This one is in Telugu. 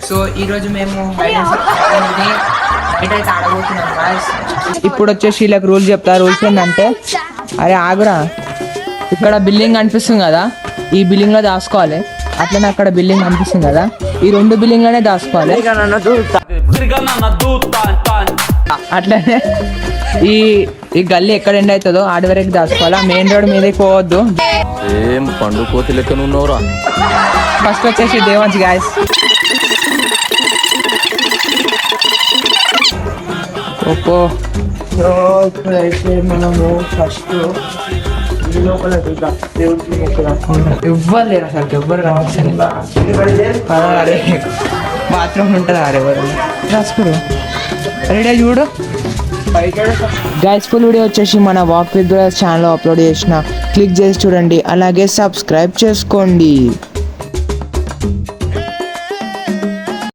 సో ఈరోజు మేము బయట అయితే ఆడబోతున్నాం గాయ్స్. ఇప్పుడు వచ్చేసి వీళ్ళకి రూల్స్ చెప్తా. రూల్స్ ఏంటంటే, అరే ఆగురా, ఇక్కడ బిల్డింగ్ కనిపిస్తుంది కదా, ఈ బిల్డింగ్ లో దాచుకోవాలి. అట్లనే అక్కడ బిల్డింగ్ కనిపిస్తుంది కదా, ఈ రెండు బిల్డింగ్ లోనే దాచుకోవాలి. అట్లనే ఈ గల్లీ ఎక్కడ ఎండ్ అవుతుందో ఆడి వరకు దాచుకోవాలా. మెయిన్ రోడ్ మీదకి పోవద్దు. ఏం పండు కోతి లెక్కన ఉన్నావురా. ఫస్ట్ వచ్చేసి దేవంత్ గాయ్స్. ఓపో ఇప్పుడైతే మనము ఫస్ట్ లోపల ఎవ్వరు లేరు అసలు, ఎవ్వరు రావచ్చు. బాత్రూమ్ ఉంటారు అరే ఎవరు రాసుకోరు. రెడీ చూడు గైస్. ఫుల్ వీడియో వచ్చేసి మన వాక్ విత్ ఛానల్లో అప్లోడ్ చేసిన, క్లిక్ చేసి చూడండి. అలాగే సబ్స్క్రైబ్ చేసుకోండి.